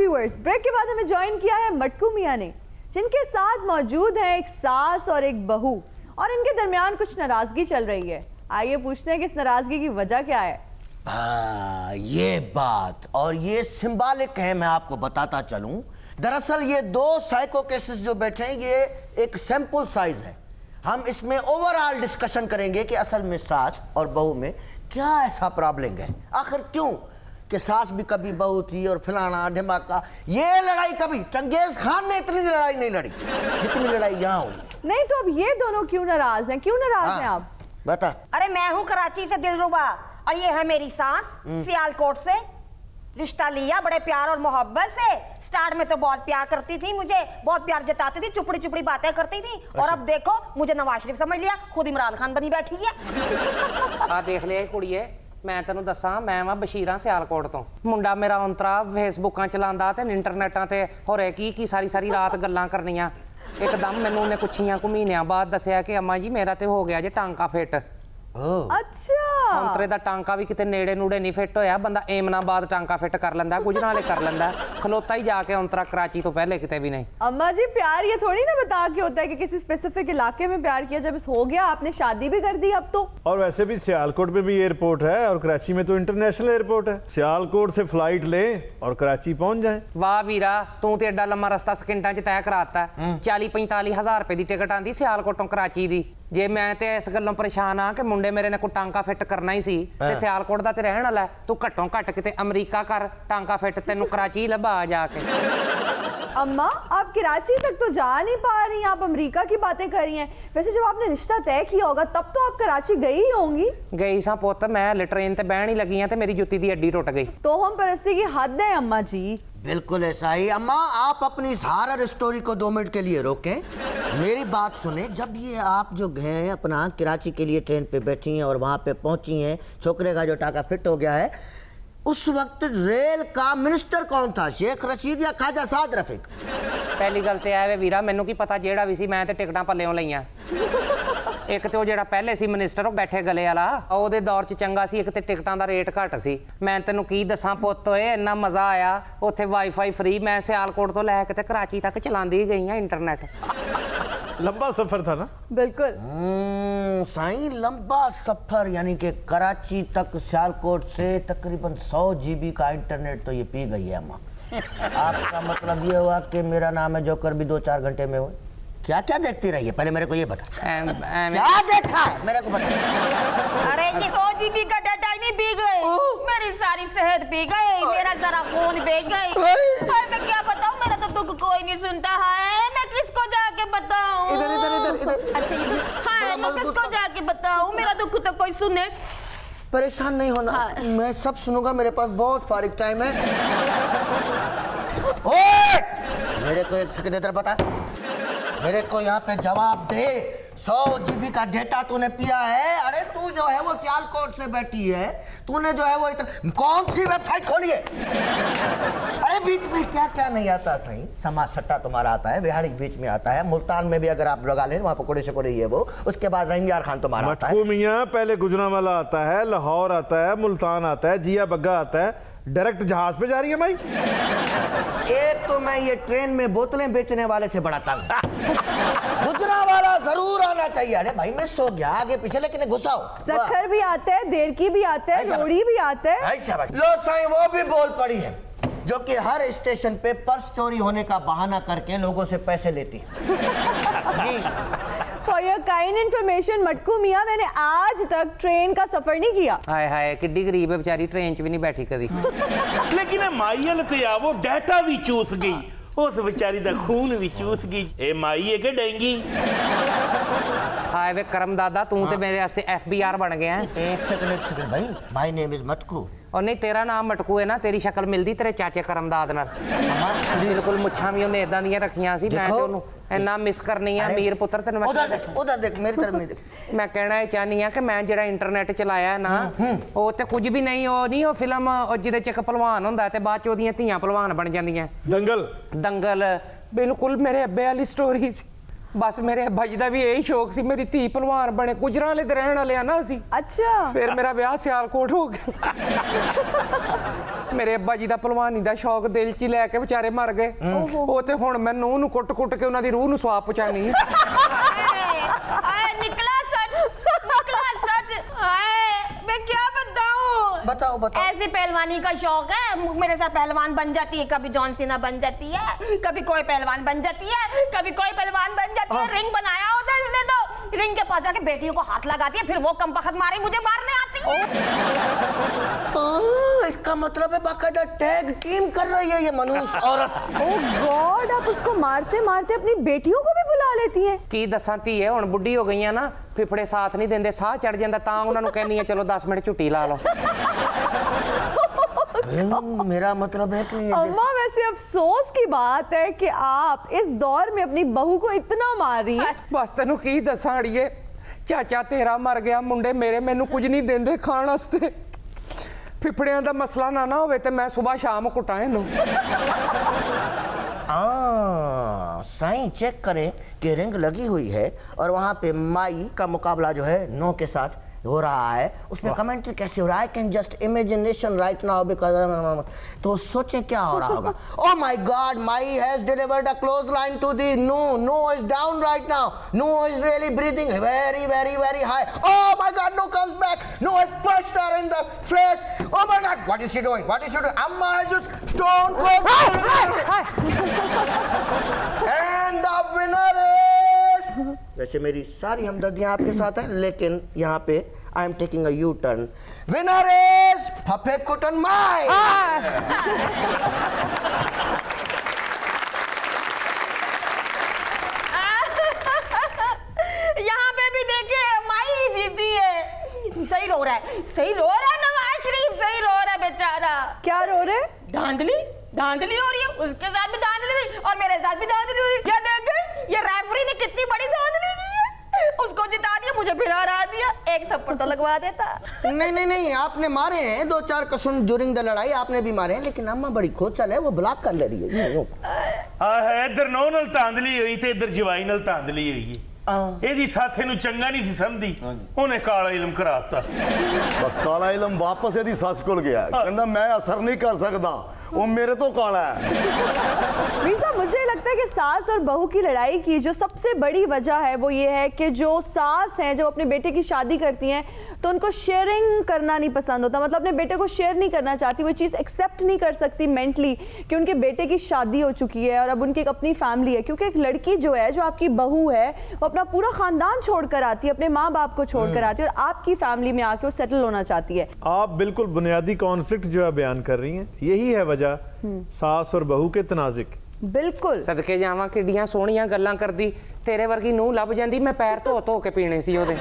Viewers, break के बाद हमें ज्वाइन किया है मटकू मियां ने, जिनके साथ मौजूद है एक सास और एक बहू, और इनके दरमियान कुछ नाराजगी चल रही है। आइए पूछते हैं कि इस नाराजगी की वजह क्या है। ये बात और ये सिंबॉलिक है, मैं आपको बताता चलूं। दरअसल ये दो साइको केसेस जो बैठे हैं ये एक सैंपल साइज है। हम इसमें ओवरऑल डिस्कशन करेंगे कि असल में सास और बहू में क्या ऐसा प्रॉब्लम है, आखिर क्यों कि सास भी कभी बहू थी और फलाना ढिमाका। ये लड़ाई कभी चंगेज खान ने इतनी लड़ाई नहीं लड़ी जितनी लड़ाई यहाँ हुई। नहीं तो अब ये दोनों क्यों नाराज हैं, क्यों नाराज हैं आप? बता। अरे मैं हूँ कराची से दिलरुबा और ये है मेरी सास सियालकोट से। रिश्ता लिया बड़े प्यार और मोहब्बत से। स्टार्ट में तो बहुत प्यार करती थी, मुझे बहुत प्यार जताती थी, चुपड़ी चुपड़ी बातें करती थी। और अब देखो मुझे नवाज शरीफ समझ लिया, खुद इमरान खान बनी बैठी है। आ देख लिया कुड़िए, मैं तेनों दसा मैं वा बशीरा सियालकोट तो। मुंडा मेरा अंतरा फेसबुक चलांदा ते इंटरनेटां ते होरे की सारी रात गल्लां करनियां। एकदम मैनू उन्हें कुछ महीनों बाद दसिया कि अम्मा जी मेरा तो हो गया जे टांका फिट। अच्छा, अंतरे दा टांका भी किते नेड़े नूड़े नहीं फिट होया। बंदा एमनाबाद टांका फिट कर लेंदा, गुजराले कर लेंदा, खलोता ही जाके अंतरा कराची तो पहले किते भी नहीं। अम्मा जी प्यार ये थोड़ी ना बता के होता है कि किसी स्पेसिफिक इलाके में प्यार किया, जब इस हो गया आपने शादी भी कर दी अब तो। और वैसे भी सियालकोट में भी एयरपोर्ट है और कराची में तो इंटरनेशनल एयरपोर्ट है। सियालकोट से फ्लाइट ले और कराची पहुंच जाए। वाह वीरा, तू तो एडा लम्मा रस्ता सकिंटां च तय कराता। 40-45 हज़ार रुपए की टिकट आंदी सियालकोटों कराची दी। जे मैं ते इस गल्लों परेशान हाँ कि मुंडे मेरे ने कोई टांका फिट करना ही सी ते सियालकोट दा ते रहण वाला है। तू घट्टों घट्ट किते अमरीका कर टांका फिट, तेनू कराची लभा जाके। अम्मा आप कराची तक तो जा नहीं पा रही, आप अमेरिका की बातें कर रही हैं। वैसे जब आपने रिश्ता तय किया होगा तब तो आप कराची गई ही होंगी। गई सा पुत, मैं ट्रेन ते बहन ही लगी हैं ते मेरी जुत्ती दी अड्डी टुट गई। तो हम परस्ती की हद है अम्मा जी। बिल्कुल ऐसा ही। अम्मा आप अपनी इस हॉरर स्टोरी को 2 मिनट के लिए रोकें, मेरी बात सुने। जब ये आप जो गए अपना कराची के लिए ट्रेन पे बैठी हैं और वहाँ पे पहुँची हैं, छोकरे का जो टाका फिट हो गया है, उस वक्त रेल का मिनिस्टर कौन था, शेख रशीद या ख्वाजा साद रफीक? पहली गल ते है वे वीरा, मैनू की पता जेड़ा भी सी, मैं ते टिकटां पल्लेओं लईआं। एक तो जेड़ा पहले सी मिनिस्टर वो बैठे गले वाला, ਉਹਦੇ दौर च चंगा सी। एक ते टिकटां दा रेट घट सी। मैं तेनू की दसां पुੱਤ ਓਏ, ਇੰਨਾ मज़ा आया उत्थे वाईफाई फ्री। मैं सियालकोट तो लैके ते कराची तक चलांदी गई हां इंटरनेट। लंबा सफर था ना? बिल्कुल साईं, लंबा सफर यानी कि कराची तक सियालकोट से तकरीबन 100 GB का इंटरनेट तो ये पी गई है अम्मा। आपका मतलब ये हुआ कि मेरा नाम है जोकर भी 2-4 घंटे में हो। क्या क्या देखती रही है, पहले मेरे को ये बता। क्या देखा है मेरे को बता। अरे ये 100 GB का डाटा ही नहीं पी गए, मेरी सारी सेहत पी गई, मेरा जरा खून पी गई। और मैं क्या बताऊं, मेरा तो दुख कोई नहीं सुनता है। मैं किसको जाके बताऊं? इधर। अच्छा हाँ, मैं किसको जाके बताऊं, मेरा दुख तो कोई सुने। परेशान नहीं होना, मैं सब सुनूंगा, मेरे पास बहुत फारिग टाइम है। ओए, मेरे को एक सेकंड इधर बता, मेरे को यहाँ पे जवाब दे। 100 GB का डेटा तूने पिया है? अरे तू जो है वो सियालकोट से बैठी है, तूने जो है वो इतना कौन सी वेबसाइट खोली है? अरे बीच में क्या क्या नहीं आता सही, समा सट्टा तुम्हारा आता है, बिहारी बीच में आता है, मुल्तान में भी अगर आप लगा लें वहाँ पकौड़े शकोड़े ये वो, उसके बाद रंगियार खान तुम्हारा आता है। मटकू मियाँ पहले गुजरांवाला आता है, लाहौर आता है, मुल्तान आता है, जिया बग्गा आता है, डायरेक्ट जहाज पे जा रही है भाई। एक तो मैं ये ट्रेन में बोतलें बेचने वाले से बड़ा तंग। गुजरांवाला जरूर आना चाहिए। अरे भाई मैं सो गया आगे पीछे, लेकिन घुसाओ। सखर भी आता है, देर की भी आता है, रोड़ी भी आता है। लो साईं, वो भी बोल पड़ी है जो कि हर स्टेशन पे पर्स चोरी होने का बहाना करके लोगों से पैसे लेती जी। For your kind information, Matku मियाँ, मैंने आज तक ट्रेन का सफर नहीं किया। हाय हाय, किड्डी गरीब है बेचारी, ट्रेन च भी नहीं बैठी कदी। लेकिन माई हल ते आवो डाटा भी चूस गई, उस बेचारी दा खून भी चूस गई। ए माई है कि डेंगी? हाय वे करम दादा, तू ते मेरे वास्ते FBR बन गया है। एक सेकंड भाई, माय नेम इज मटकू। और नहीं तेरा नाम मटकू है ना, तेरी शक्ल मिलदी तेरे चाचे करमदाद नाल। बिल्कुल मुच्छां भी उन्हें इदां दियां रखियां सी। मैं ते ओनू इन्ना मिस करनी है अमीर पुत्र। तेन मैं उधर देख, मेरी तरफ नहीं देख। मैं कहना चाहनी हां कि मैं जेड़ा इंटरनेट चलाया है ना, वो ते कुछ भी नहीं, वो नहीं, वो फिल्म जिहदे च इक पहलवान हुंदा ते बाद च ओदियां धीआं पहलवान बन जांदियां। दंगल बिल्कुल मेरे अब्बे वाली स्टोरी सी। बस मेरे अब्बा जी का भी यही शौक सी, मेरी धी पहलवान बने। गुजरांवाले दे रहण वाले आ ना असीं। अच्छा, फिर मेरा ब्याह सियालकोट हो गया। ਮੇਰੇ ਅੱਬਾ ਜੀ ਦਾ ਭਲਵਾਨੀ ਦਾ ਸ਼ੌਕ ਦਿਲ 'ਚ ਹੀ ਲੈ ਕੇ ਵਿਚਾਰੇ ਮਰ ਗਏ ਉਹ ਤੇ ਹੁਣ ਮੈਂ ਨੂੰਹ ਨੂੰ ਕੁੱਟ-ਕੁੱਟ ਕੇ ਉਹਨਾਂ ਦੀ ਰੂਹ ਨੂੰ ਸਵਾਦ ਪਹੁੰਚਾਣੀ निकला सच मैं क्या बताओ ऐसे पहलवानी का शौक है मेरे साथ पहलवान बन जाती है कभी जॉन सीना बन जाती है कभी कोई पहलवान बन जाती है कभी कोई पहलवान बन जाती है रिंग बनाया होता है इसने तो रिंग के पास जाके बेटियों को हाथ लगाती है फिर वो कम बखत मारे मुझे मारने आती है इसका मतलब है बाकायदा टैग टीम कर रही है ये मनुष्य औरत। ओह गॉड, आप उसको मारते मारते अपनी बेटियों को भी बुला लेती हैं। ਕੀ ਦੱਸਾਂ ਧੀਏ ਹੁਣ ਬੁੱਢੀ ਹੋ ਗਈਆਂ ਨਾ ਫਿਫੜੇ ਸਾਥ ਨਹੀਂ ਦਿੰਦੇ ਸਾਹ ਚੜ ਜਾਂਦਾ ਤਾਂ ਉਹਨਾਂ ਨੂੰ ਕਹਿੰਨੀ ਆ ਚਲੋ 10 ਮਿੰਟ ਝੁੱਟੀ ਲਾ ਲਓ मेरा मतलब है कि अम्मा वैसे अफसोस की बात है कि आप इस दौर में अपनी बहू को इतना मार रही हैं। ਬਸ ਤੈਨੂੰ ਕੀ ਦੱਸਾਂ ਅੜੀਏ ਚਾਚਾ ਤੇਰਾ ਮਰ ਗਿਆ ਮੁੰਡੇ ਮੇਰੇ ਮੈਨੂੰ ਕੁਝ ਨਹੀਂ ਦਿੰਦੇ ਖਾਣ ਵਾਸਤੇ ਫਿਫੜਿਆਂ ਦਾ ਮਸਲਾ ਨਾ ਹੋਵੇ ਤੇ ਮੈਂ ਸਵੇਰ ਸ਼ਾਮ ਕੁੱਟਾਂ ਇਹਨੂੰ साईं चेक करें कि रिंग लगी हुई है और वहां पे माई का मुकाबला जो है नो के साथ हो रहा है उसमें कमेंट्री कैसे हो रहा है can just imagination right now because तो सोचें क्या हो रहा होगा। Oh my God my has delivered a close line to the no is down right now no is really breathing very very very high oh my God no comes back no is pushed her in the face oh my god what is she doing amma is just stone cold and the winner is वैसे मेरी सारी हमदर्दियां आपके साथ हैं लेकिन यहाँ पे I am taking a U turn winner is फफे कुटन माई। यहाँ पे भी देखिए माई ही जीती है सही रो रहा है नवाज शरीफ सही रो रहा है बेचारा। क्या रो रहे? धांधली हो रही है उसके साथ भी धांधली हुई और मेरे साथ भी धांधली हुई ये देख ये रेफरी ने कितनी बड़ी धांधली की है उसको जिता दिया मुझे फिर हरा दिया एक थप्पड़ तो लगवा देता। नहीं आपने मारे हैं 2-4 कसून ड्यूरिंग द लड़ाई आपने भी मारे हैं लेकिन अम्मा बड़ी खोचल है वो ब्लॉक कर ले रही है। इधर नौ नाल धांधली हुई ते इधर जवाई नाल धांधली हुई है ਇਹਦੀ ਸਾਥੇ ਨੂੰ ਚੰਗਾ ਨਹੀਂ ਸੀ ਸਮਝਦੀ ਉਹਨੇ ਕਾਲਾ ਇਲਮ ਕਰਾਤਾ बस काला इलम वापस यदि सस को गया कहना मैं असर नहीं कर सकता वो मेरे तो काला है। मीर साहब मुझे लगता है कि सास और बहू की लड़ाई की जो सबसे बड़ी वजह है वो ये है कि जो सास हैं जब अपने बेटे की शादी करती हैं तो उनको शेयरिंग करना नहीं पसंद होता मतलब अपने बेटे को शेयर नहीं करना चाहती वो चीज़ एक्सेप्ट नहीं कर सकती मेंटली कि उनके बेटे की शादी हो चुकी है और अब उनकी एक अपनी फैमिली है क्योंकि एक लड़की जो है जो आपकी बहू है वो अपना पूरा खानदान छोड़कर आती है अपने माँ बाप को छोड़कर आती है और आपकी फैमिली में आके वो सेटल होना चाहती है। आप बिल्कुल बुनियादी कॉन्फ्लिक्ट जो है बयान कर रही हैं यही है वजह सास और बहू के तनाज़ुक। बिल्कुल ਸਦਕੇ ਜਾਵਾਂ ਕਿੱਡੀਆਂ ਸੋਹਣੀਆਂ ਗੱਲਾਂ ਕਰਦੀ ਤੇਰੇ ਵਰਗੀ ਨੂੰਹ ਲੱਭ ਜਾਂਦੀ ਮੈਂ ਪੈਰ ਧੋ ਕੇ ਪੀਣੇ ਸੀ ਉਹਦੇ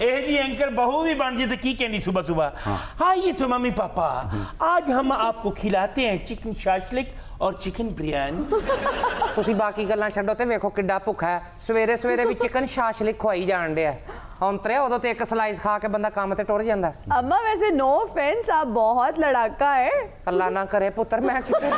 ਇਹ जी एंकर बहू भी बन जी तो की कहनी सुबह सुबह आइए तो मम्मी पापा आज हम आपको खिलाते हैं चिकन शाशलिक और चिकन बिरयानी। ਤੁਸੀਂ ਬਾਕੀ ਗੱਲਾਂ ਛੱਡੋ ਤੇ ਵੇਖੋ ਕਿੱਡਾ ਭੁੱਖਾ ਹੈ ਸਵੇਰੇ ਸਵੇਰੇ ਵੀ ਚਿਕਨ ਸ਼ਾਸ਼ਲਿਕ ਖਵਾਈ ਜਾਣ ਡਿਆ ਔਂਤਰੇ ਉਦੋਂ ਤੇ ਇੱਕ ਸਲਾਈਸ ਖਾ ਕੇ ਬੰਦਾ ਕੰਮ ਤੇ ਟੁਰ ਜਾਂਦਾ। अम्मा वैसे नो ऑफेंस आप बहुत लड़ाका है। ਅੱਲਾ ਨਾ ਕਰੇ ਪੁੱਤਰ ਮੈਂ ਕਿੱਥੇ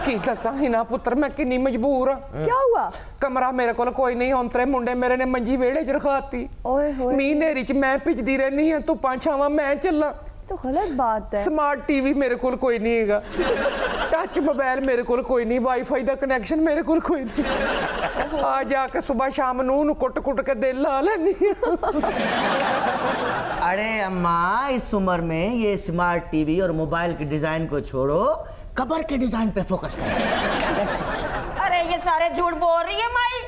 ਕੀ ਦੱਸਾਂ ਹੀ ਨਾ ਪੁੱਤਰ ਮੈਂ ਕਿੰਨੀ ਮਜਬੂਰ ਆ। क्या हुआ? ਕਮਰਾ ਮੇਰੇ ਕੋਲ ਕੋਈ ਨਹੀਂ ਔਂਤਰੇ ਮੁੰਡੇ ਮੇਰੇ ਨੇ ਮੰਜੀ ਵਿਹੜੇ 'ਚ ਰਖਾਤੀ ओए होए ਮੀਂਹ ਨੇਰੀ 'ਚ ਮੈਂ ਭਿੱਜਦੀ ਰਹਿੰਦੀ ਆ ਧੁੱਪਾਂ ਛਾਵਾਂ ਮੈਂ ਚੱਲਾਂ तो गलत बात है। ਸਮਾਰਟ ਟੀਵੀ ਮੇਰੇ ਕੋਲ ਕੋਈ ਨਹੀਂ ਹੈਗਾ ਟੱਚ ਮੋਬਾਈਲ ਮੇਰੇ ਕੋਲ ਕੋਈ ਨਹੀਂ ਵਾਈਫਾਈ ਦਾ ਕਨੈਕਸ਼ਨ ਮੇਰੇ ਕੋਲ ਕੋਈ ਨਹੀਂ ਆ ਜਾ ਕੇ ਸਵੇਰ ਸ਼ਾਮ ਨੂੰ ਕੁੱਟ ਕੇ ਦਿਲ ਲਾ ਲੈਣੀ अरे अम्मा इस उम्र में ये स्मार्ट टीवी और मोबाइल के डिजाइन को छोड़ो कबर के डिजाइन पे फोकस करो। अरे ये सारे झूठ बोल रही है माई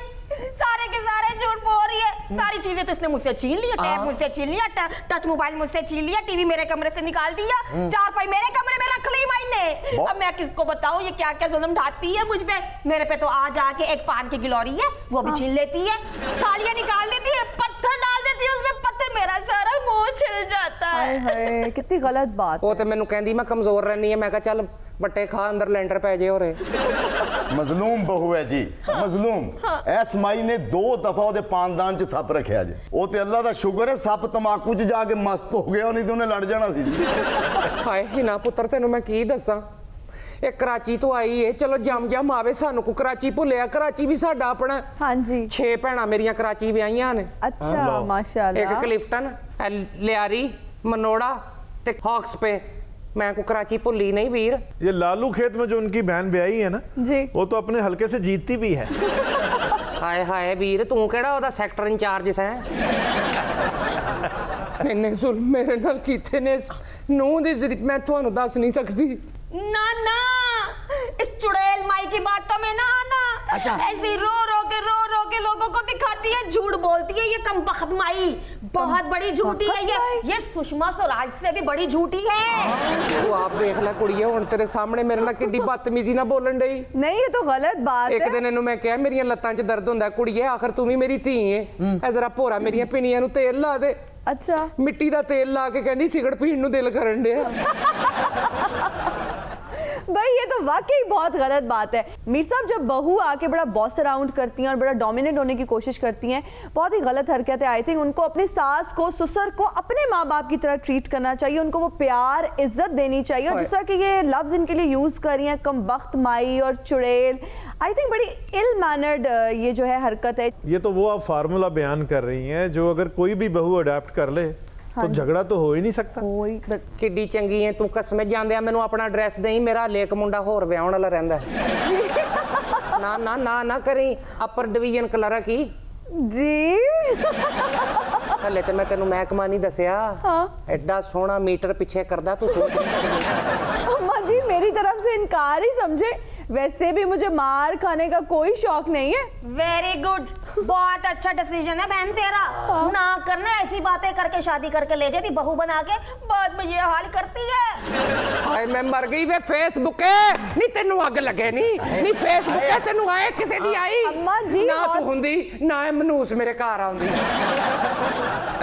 सारे के सारे झूठ बोल रही है सारी चीजें तो इसने मुझसे छीन लिया टैब मुझसे छीन लिया टच मोबाइल मुझसे छीन लिया टीवी मेरे कमरे से निकाल दिया चारपाई मेरे कमरे में रख ली माई ने। अब मैं किसको बताऊं ये क्या क्या जुल्म ढाती है मुझ पे मेरे पे तो आ जाके एक पान की गिलौरी है वो भी छीन लेती है छालियां निकाल देती है पत्थर डाल देती है उसमें पत्थर मेरा सारा मुंह छिल जाता है। हाय हाय कितनी गलत बात ਉਹ ਤੇ ਮੈਨੂੰ ਕਹਿੰਦੀ ਮੈਂ ਕਮਜ਼ੋਰ ਰਹਿਣੀ ਆ ਮੈਂ ਕਿਹਾ ਚੱਲ ਬੱਟੇ ਖਾ ਅੰਦਰ ਲੈਂਟਰ ਪੈ ਜੇ ਹੋਰੇ मजलूम बहू है जी मजलूम इस माई ने 2 दफा ਉਹਦੇ ਪਾਨਦਾਨ 'ਚ ਸੱਪ ਰੱਖਿਆ ਜੀ ਉਹ ਤੇ ਅੱਲਾ ਦਾ ਸ਼ੁਕਰ ਹੈ ਸੱਪ ਤਮਾਕੂ 'ਚ ਜਾ ਕੇ ਮਸਤ ਹੋ ਗਿਆ ਨਹੀਂ ਤੇ ਉਹਨੇ ਲੜ ਜਾਣਾ ਸੀ ਜੀ। ਹਾਏ ਹੀ ਨਾ ਪੁੱਤਰ ਤੈਨੂੰ ਮੈਂ ਕੀ ਦੱਸਾਂ ਇਹ ਕਰਾਚੀ ਤੋਂ ਆਈ ਏ ਚਲੋ ਜਮ ਆਵੇ ਸਾਨੂੰ ਕੋ ਕਰਾਚੀ ਭੁੱਲਿਆ ਕਰਾਚੀ ਵੀ ਸਾਡਾ ਆਪਣਾ। हाँ जी 6 ਭੈਣਾਂ ਮੇਰੀਆਂ ਕਰਾਚੀ ਵਿਆਹੀਆਂ ਨੇ अच्छा अल्लाह। माशाल्लाह ਇੱਕ ਕਲਿਫਟਨ ਲਿਆਰੀ ਮਨੋੜਾ ਤੇ ਹੌਕਸ ਪੇ मैं को कराची भुल्ली नहीं वीर। ये लालू खेत में जो उनकी बहन ब्याही है ना जी वो तो अपने हल्के से जीतती भी है। हाय हाय वीर तू केड़ा ओदा सेक्टर इंचार्ज है? इन्ने जुल्म मेरे नाल कीते ने नूं दी ज़रिए मैं तुहानू दस नहीं सकदी। ना ना इस चुड़ैल माई की बात तो मैं ना आना। अच्छा। ऐसी रो रो के लोगों को दिखाती है, झूठ बोलती है ये कमबख्त माई, बहुत बड़ी झूठी है ये सुषमा स्वराज से भी बड़ी झूठी है। तू आप देख ले कुड़िए हुण तेरे सामने मेरे नाल किड्डी बदतमीजी ना बोलन डई। नहीं ये तो गलत बात एक है। दिन इन्हू मैं कहा मेरियां लत्तां 'च दर्द हुंदा कुड़िए आखिर तू भी मेरी धी है ऐ जरा भोरा मेरियां पिनियां नू तेल ला दे। अच्छा मिट्टी दा तेल ला के कहनी सिगरट पीण नू दिल करन डिया। भाई ये तो वाकई बहुत गलत बात है। मीर साहब जब बहू आके बड़ा बॉस अराउंड करती हैं और बड़ा डोमिनेट होने की कोशिश करती हैं, बहुत ही गलत हरकत है। आई थिंक उनको अपनी सास को ससुर को अपने माँ बाप की तरह ट्रीट करना चाहिए, उनको वो प्यार इज्जत देनी चाहिए। और जिस तरह के ये लफ्ज इनके लिए यूज कर रही हैं कमबख्त माई और चुड़ैल, आई थिंक बड़ी इल मैनर्ड ये जो है हरकत है। ये तो वो आप फार्मूला बयान कर रही हैं जो अगर कोई भी बहू अडेप्ट कर ले तो झगड़ा तो हो ही नहीं सकता। कोई किड्डी चंगी है तू कसम जांदे मैनू अपना एड्रेस देई, मेरा लेक मुंडा होर विआहण वाला रहिंदा है। ना ना ना ना करी अपर डिवीजन क्लर्क ही जी। हले ते मैं तेनू महकमा नहीं दसिया। हाँ। एडा सोहना मीटर पीछे करदा तू सोच नहीं सकदी। अम्मा जी मेरी तरफ से इनकार ही समझे, वैसे भी मुझे मार खाने का कोई शौक नहीं है। वेरी गुड, बहुत अच्छा डिसीजन है बहन तेरा। ना करना ऐसी बातें करके शादी करके ले जाती बहू बना के, बाद में ये हाल करती है। हाय मैं मर गई वे फेसबुक नहीं तेनू अग लगे नहीं फेसबुक तेनू आए किसे दी आई अम्मा जी ना तू हुंदी ना ए मनूस मेरे घर आउंदी।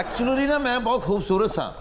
एक्चुअली ना मैं बहुत खूबसूरत सा,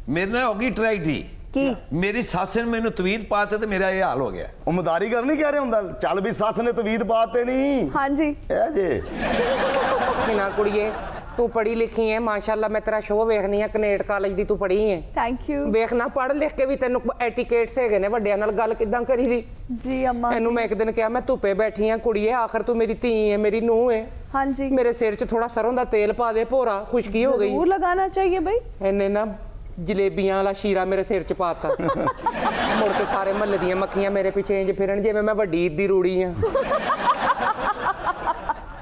मेरे नाल होगी ट्रैजेडी की मेरी सੱਸ ने मैनू तवीद पाते तो मेरा ये हाल हो गया। उम्मीदवारी करनी कह रहे हुंदा चल भी सੱਸ ने तवीद पाते नहीं। हाँ जी ए जे कि ना कुड़िए तू पढ़ी लिखी है माशाल्लाह, मैं तेरा शो वेखनी है कनेट कॉलेज दी तू पढ़ी है। Thank you. वेखना पढ़ लिख के भी तेनू एटिकेट्स हैगे ने वड्डियां नाल गल किदां करी दी। जी अम्मा एनू मैं एक दिन कहा मैं धुप्पे बैठी हां कुड़िए आखिर तू मेरी धी है मेरी नूंह है, हाँ जी मेरे सिर 'च थोड़ा सरों दा तेल पा दे भोरा खुशकी हो गई। जरूर लगाना चाहिए भाई। इन्ने ना जलेबियां वाला शीरा मेरे सिर 'च पाता मुड़ के सारे महल्ले दियां मक्खियां मेरे पीछे इंज फिरन जिवें मैं वड्डी ईद दी रूड़ी हां।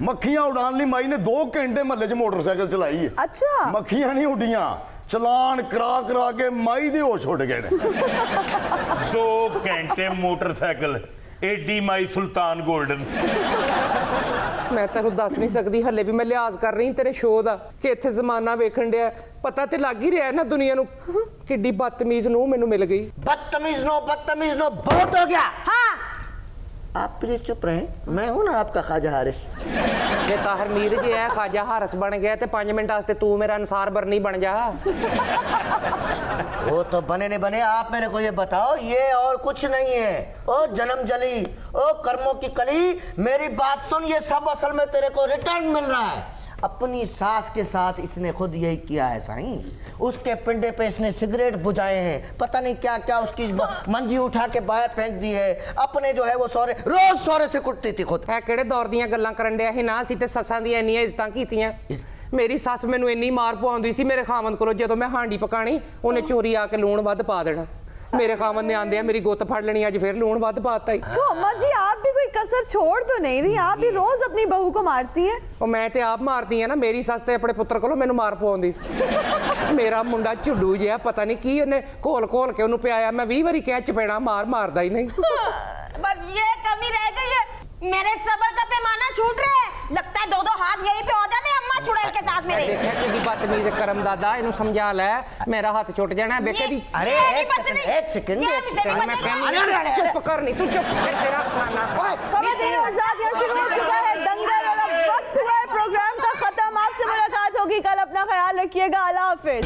मक्खियां उड़ान ली माई ने 2 घंटे महल्ले च मोटरसाइकिल चलाई है। अच्छा मक्खियां नहीं उड़ियां, चलान करा के माई दे होश उड़ गए ने। 2 घंटे मोटरसाइकिल एडी माई सुल्तान गोल्डन। मैं तेनू दस नहीं सकती हले भी मैं लिहाज कर रही तेरे शो दा कि इत्थे जमाना वेखण डिया पता ते लग ही रहा ना दुनिया नू किड्डी बदतमीज नूं मैनू मिल गई। बदतमीज नो बहुत हो गया। हाँ आप प्लीज चुप रहे, मैं हूं ना आपका ख्वाजा हारिस। जे ताहर मीर जे है ख्वाजा हारस बन गया ते 5 मिनट वास्ते तू मेरा अंसार बरनी बन जा। वो तो बने नहीं बने, आप मेरे को ये बताओ ये और कुछ नहीं है। ओ जन्म जली, ओ कर्मों की कली, मेरी बात सुन, ये सब असल में तेरे को रिटर्न मिल रहा है। अपनी सास के साथ इसने खुद यही किया है साईं, उसके पिंडे पे इसने सिगरेट बुझाए हैं, पता नहीं क्या क्या उसकी मंजी उठा के बाहर फेंक दी है। अपने जो है वो सौरे रोज सौरे से कुटती थी खुद। है किहड़े दौर दीयां गल्लां करन डिया ही ना सी ते सस्सां दी इन्नियां इज्जतां कीतियां। मेरी सੱਸ मैनू इन्नी मार पवाउंदी सी मेरे खामन कोलों जदों मैं हांडी पकानी उन्हें चोरी आके लूण वध पा देना। मेरे खामन ने आंदे मेरी गुੱਤ फड़ लेनी, अज फिर लूण वध पाता ही। तो अम्मा जी आप भी कोई कसर छोड़ तो नहीं रही, आप भी रोज अपनी बहू को मारती हैं। ਉਹ ਮੈਂ ਤੇ ਆਪ ਮਾਰਦੀ ਆ ਨਾ, ਮੇਰੀ ਸੱਸ ਤੇ ਆਪਣੇ ਪੁੱਤਰ ਕੋਲੋਂ ਮੈਨੂੰ ਮਾਰ ਪਵਾਉਂਦੀ ਮੇਰਾ ਮੁੰਡਾ ਝੁੱਡੂ ਜਿਹਾ ਪਤਾ ਨਹੀਂ ਕੀ ਉਹਨੇ ਘੋਲ ਕੇ ਉਹਨੂੰ ਪਿਆਇਆ। ਮੈਂ 20 ਵਾਰੀ ਕਿਹਾ ਚਪੇੜਾ ਮਾਰਦਾ ਹੀ नहीं। बस ये कमी रह गई है, मेरे सब्र का पैमाना छूट रहा है। लगता है 2 हाथ यहीं पे हो जाने अम्मा चुड़ैल के साथ मेरे। देखा कितनी बदतमीज करम दादा, इन्हू समझा ले मेरा हाथ छुट जाना बेटे दी। अरे एक सेकंड मैं कहनी चुप कर नहीं तू चुप कर, तेरा खाना खबरदार आजाद यहाँ शुरू हो चुका है दंगल और अब वक्त हुआ है प्रोग्राम का खत्म। आपसे मुलाकात होगी कल, अपना ख्याल रखिएगा, अल्लाह हाफिज।